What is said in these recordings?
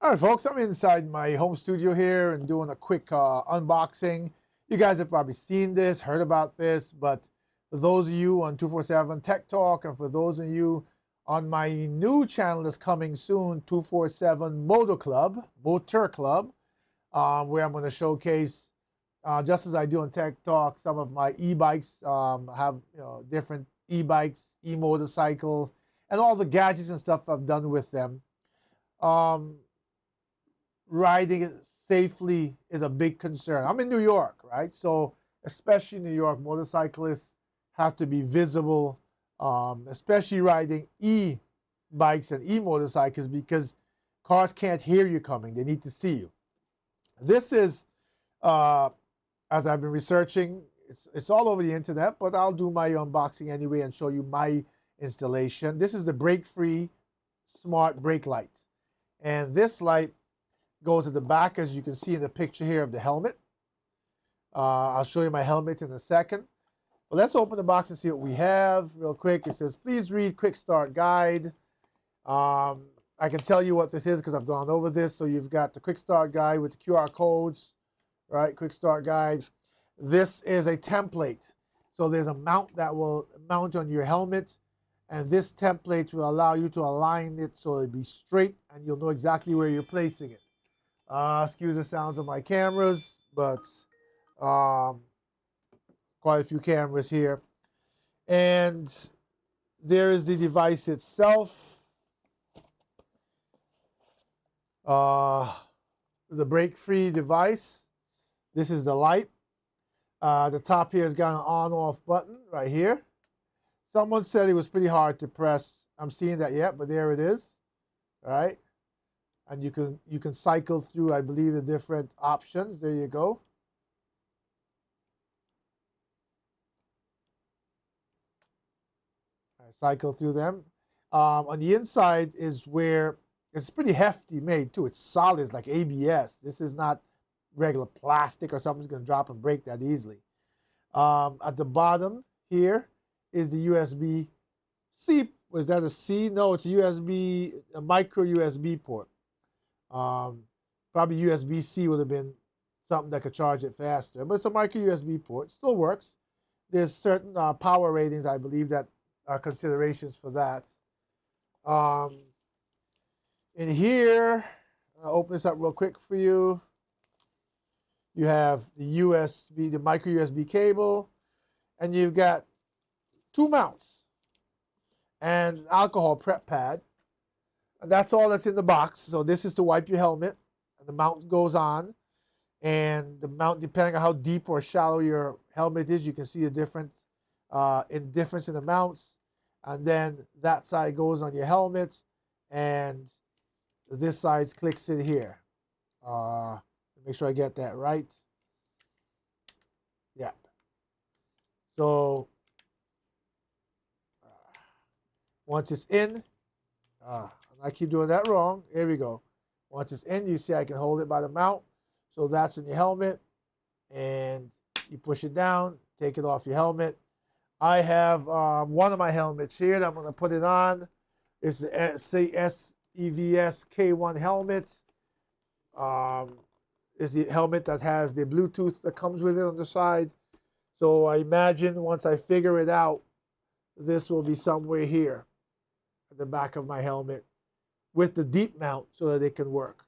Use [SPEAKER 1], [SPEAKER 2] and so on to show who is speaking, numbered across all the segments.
[SPEAKER 1] All right, folks, I'm inside my home studio here and doing a quick unboxing. You guys have probably seen this, heard about this, but for those of you on 247 Tech Talk and for those of you on my new channel that's coming soon, 247 Motor Club, where I'm going to showcase, just as I do on Tech Talk, some of my e-bikes, have different e-bikes, e-motorcycles, and all the gadgets and stuff I've done with them. Riding it safely is a big concern. I'm in New York, right? So especially in New York, motorcyclists have to be visible, especially riding e-bikes and e-motorcycles because cars can't hear you coming. They need to see you. This is, as I've been researching, it's all over the internet, but I'll do my unboxing anyway and show you my installation. This is the Break-Free Smart Brake Light. And this light goes at the back, as you can see in the picture here of the helmet. I'll show you my helmet in a second. But let's open the box and see what we have real quick. It says, please read quick start guide. I can tell you what this is because I've gone over this. So you've got the quick start guide with the QR codes, right? Quick start guide. This is a template. So there's a mount that will mount on your helmet. And this template will allow you to align it so it'll be straight and you'll know exactly where you're placing it. Excuse the sounds of my cameras, but quite a few cameras here. And there is the device itself. The Break-Free device. This is the light. The top here has got an on-off button right here. Someone said it was pretty hard to press. I'm seeing that yet, but there it is. All right. And you can cycle through, I believe, the different options. There you go. I cycle through them. On the inside is where it's pretty hefty made too. It's solid, it's like ABS. This is not regular plastic or something's going to drop and break that easily. At the bottom here is the USB-C. Was that a C? No, it's a micro USB port. Probably USB-C would have been something that could charge it faster, but it's a micro USB port. Still works. There's certain power ratings, I believe, that are considerations for that. In here, I'll open this up real quick for you. You have the micro USB cable, and you've got two mounts and an alcohol prep pad. And that's all that's in the box. So this is to wipe your helmet, and the mount goes on. And the mount, depending on how deep or shallow your helmet is, you can see the difference in the mounts. And then that side goes on your helmet, and this side clicks in here. Make sure I get that right. Yeah. So once it's in, I keep doing that wrong. Here we go. Once it's in, you see I can hold it by the mount. So that's in your helmet. And you push it down, take it off your helmet. I have one of my helmets here that I'm going to put it on. It's the SEVS K1 helmet. It's the helmet that has the Bluetooth that comes with it on the side. So I imagine once I figure it out, this will be somewhere here at the back of my helmet with the deep mount so that it can work.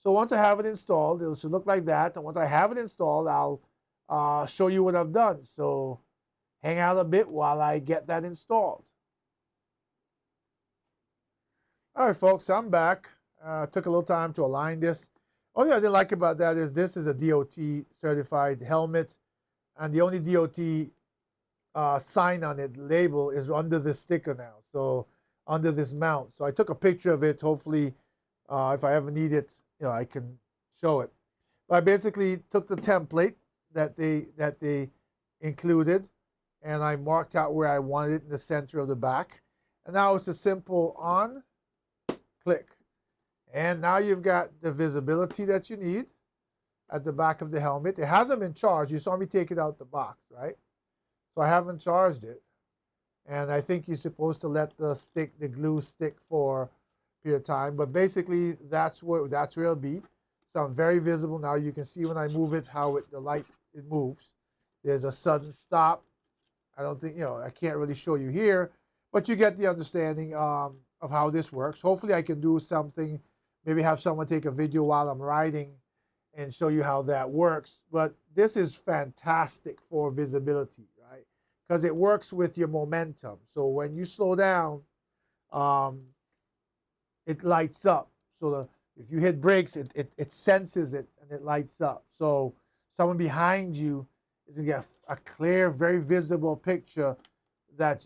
[SPEAKER 1] So once I have it installed, it should look like that. And once I have it installed, I'll show you what I've done. So hang out a bit while I get that installed. All right, folks, I'm back. Took a little time to align this. Only thing I didn't like about that is this is a DOT certified helmet. And the only DOT sign on it, label, is under this sticker now. So under this mount. So I took a picture of it. Hopefully, if I ever need it, I can show it. But I basically took the template that they included, and I marked out where I wanted it in the center of the back. And now it's a simple on, click. And now you've got the visibility that you need at the back of the helmet. It hasn't been charged. You saw me take it out the box, right? So I haven't charged it. And I think you're supposed to let the glue stick for a period of time. But basically, that's where it'll be. So I'm very visible now. You can see when I move it how the light it moves. There's a sudden stop. I don't think I can't really show you here, but you get the understanding of how this works. Hopefully, I can do something. Maybe have someone take a video while I'm riding and show you how that works. But this is fantastic for visibility, right? Because it works with your momentum. So when you slow down, it lights up. So if you hit brakes, it senses it and it lights up. So someone behind you is going to get a clear, very visible picture that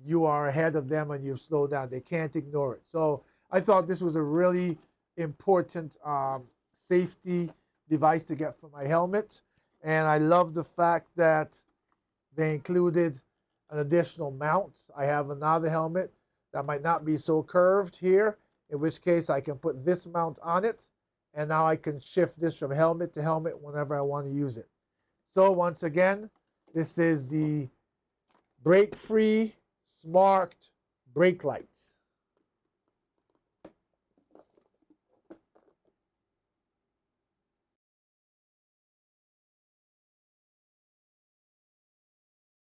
[SPEAKER 1] you are ahead of them and you've slowed down. They can't ignore it. So I thought this was a really important safety device to get for my helmet. And I love the fact that they included an additional mount. I have another helmet that might not be so curved here, in which case I can put this mount on it, and now I can shift this from helmet to helmet whenever I want to use it. So once again, this is the brake-free smart brake lights.